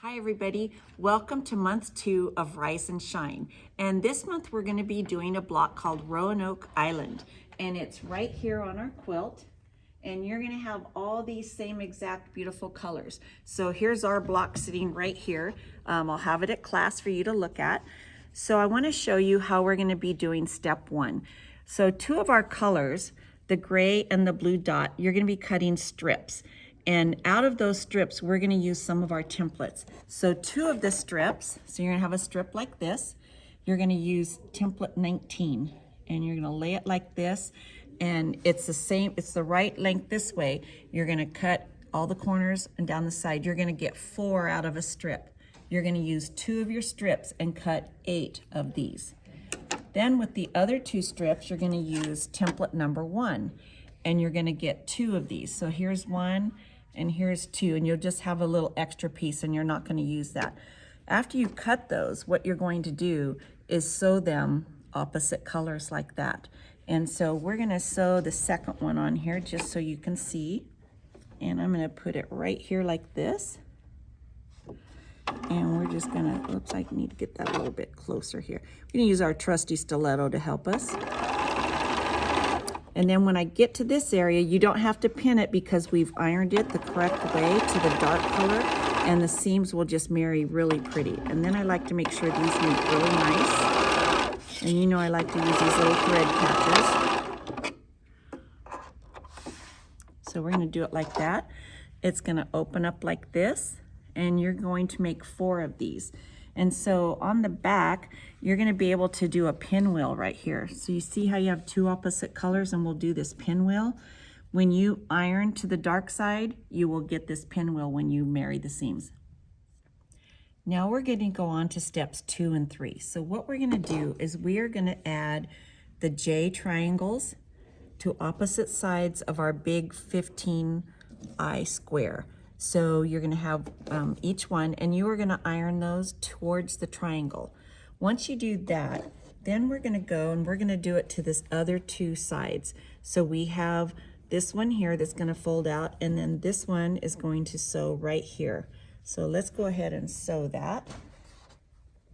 Hi everybody, welcome to month 2 of Rise and Shine. And this month we're going to be doing a block called Roanoke Island. And it's right here on our quilt. And you're going to have all these same exact beautiful colors. So here's our block sitting right here. I'll have it at class for you to look at. So I want to show you how we're going to be doing step 1. So 2 of our colors, the gray and the blue dot, you're going to be cutting strips. And out of those strips, we're going to use some of our templates. So 2 of the strips, so you're going to have a strip like this. You're going to use template 19, and you're going to lay it like this. And it's the same, it's the right length this way. You're going to cut all the corners and down the side. You're going to get 4 out of a strip. You're going to use 2 of your strips and cut 8 of these. Then with the other 2 strips, you're going to use template number 1, and you're going to get 2 of these. So here's 1. And here's 2, and you'll just have a little extra piece, and you're not going to use that. After you cut those, what you're going to do is sew them opposite colors like that. And so we're going to sew the second one on here just so you can see. And I'm going to put it right here like this. And we're just going to, oops, I need to get that a little bit closer here. We're going to use our trusty stiletto to help us. And then when I get to this area, you don't have to pin it because we've ironed it the correct way to the dark color, and the seams will just marry really pretty. And then I like to make sure these meet really nice. And you know I like to use these little thread catchers. So we're gonna do it like that. It's gonna open up like this, and you're going to make 4 of these. And so on the back, you're going to be able to do a pinwheel right here. So you see how you have 2 opposite colors, and we'll do this pinwheel. When you iron to the dark side, you will get this pinwheel when you marry the seams. Now we're going to go on to steps 2 and 3. So what we're going to do is we are going to add the J triangles to opposite sides of our big 15-eye square. So you're going to have each one, and you are going to iron those towards the triangle. Once you do that, then we're going to go and we're going to do it to this other 2 sides. So we have this one here that's going to fold out, and then this one is going to sew right here. So let's go ahead and sew that.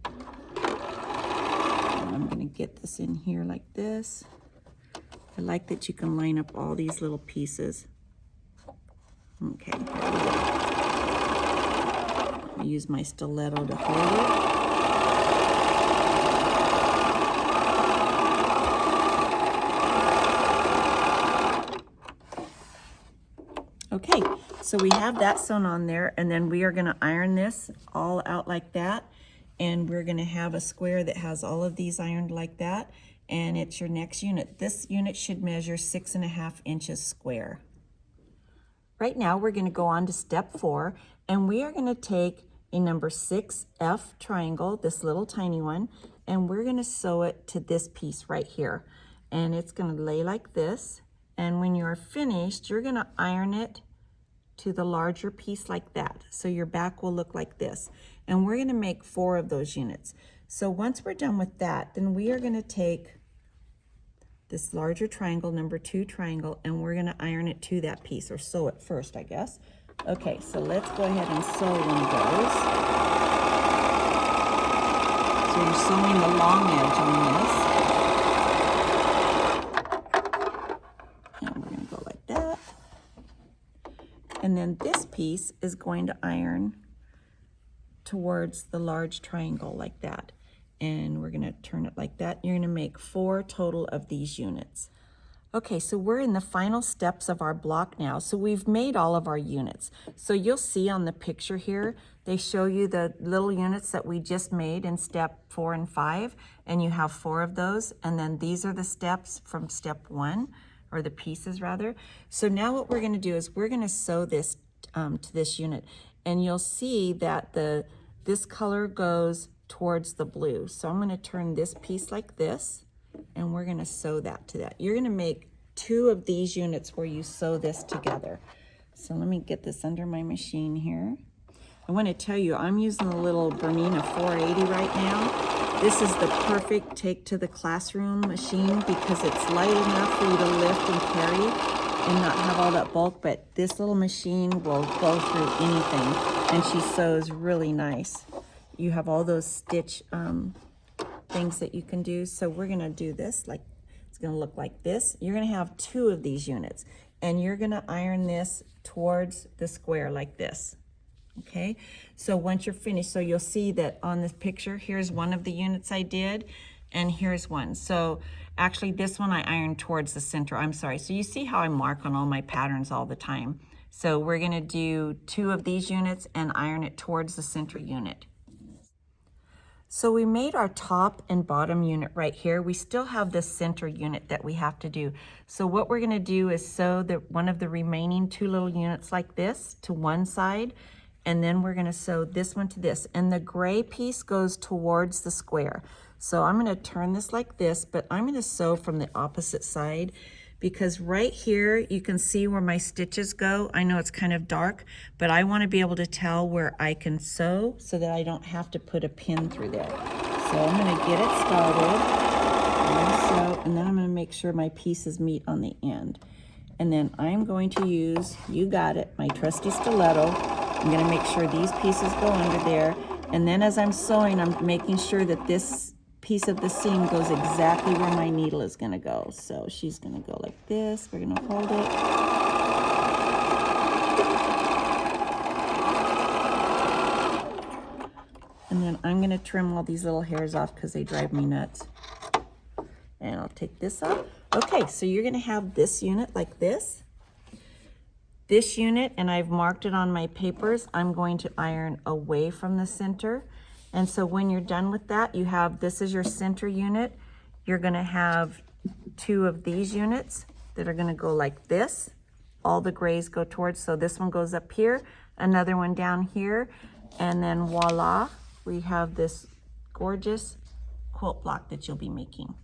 And I'm going to get this in here like this. I like that you can line up all these little pieces. Okay, here we go. I use my stiletto to hold it. Okay, so we have that sewn on there, and then we are going to iron this all out like that, and we're going to have a square that has all of these ironed like that, and it's your next unit. This unit should measure 6.5 inches square. Right now, we're going to go on to step 4, and we are going to take a number 6F triangle, this little tiny one, and we're going to sew it to this piece right here. And it's going to lay like this, and when you're finished, you're going to iron it to the larger piece like that. So your back will look like this. And we're going to make 4 of those units. So once we're done with that, then we are going to take this larger triangle, number 2 triangle, and we're going to iron it to that piece, or sew it first, I guess. Okay, so let's go ahead and sew one of those. So we're sewing the long edge on this. And we're going to go like that. And then this piece is going to iron towards the large triangle like that. And we're going to turn it like that. You're going to make 4 total of these units. Okay, so we're in the final steps of our block now. So we've made all of our units. So you'll see on the picture here, they show you the little units that we just made in step 4 and 5, and you have 4 of those. And then these are the steps from step 1, or the pieces rather. So now what we're going to do is we're going to sew this to this unit, and you'll see that this color goes towards the blue. So I'm going to turn this piece like this, and we're going to sew that to that. You're going to make 2 of these units where you sew this together. So let me get this under my machine here. I want to tell you, I'm using the little Bernina 480 right now. This is the perfect take to the classroom machine because it's light enough for you to lift and carry, and not have all that bulk, but this little machine will go through anything, and she sews really nice. You have all those stitch things that you can do. So we're gonna do this, like it's gonna look like this. You're gonna have 2 of these units, and you're gonna iron this towards the square like this. Okay, so once you're finished, so you'll see that on this picture, here's one of the units I did, and here's one. So actually this one I ironed towards the center, I'm sorry. So you see how I mark on all my patterns all the time. So we're gonna do 2 of these units and iron it towards the center unit. So we made our top and bottom unit right here. We still have this center unit that we have to do. So what we're gonna do is sew one of the remaining 2 little units like this to one side, and then we're gonna sew this one to this. And the gray piece goes towards the square. So I'm gonna turn this like this, but I'm gonna sew from the opposite side, because right here you can see where my stitches go. I know it's kind of dark, but I wanna be able to tell where I can sew so that I don't have to put a pin through there. So I'm gonna get it started, and then I'm gonna make sure my pieces meet on the end. And then I'm going to use, you got it, my trusty stiletto. I'm gonna make sure these pieces go under there. And then as I'm sewing, I'm making sure that this piece of the seam goes exactly where my needle is gonna go. So she's gonna go like this. We're gonna hold it. And then I'm gonna trim all these little hairs off because they drive me nuts. And I'll take this off. Okay, so you're gonna have this unit like this. This unit, and I've marked it on my papers, I'm going to iron away from the center. And so when you're done with that, you have, this is your center unit. You're gonna have 2 of these units that are gonna go like this. All the grays go towards, so this one goes up here, another one down here, and then voila, we have this gorgeous quilt block that you'll be making.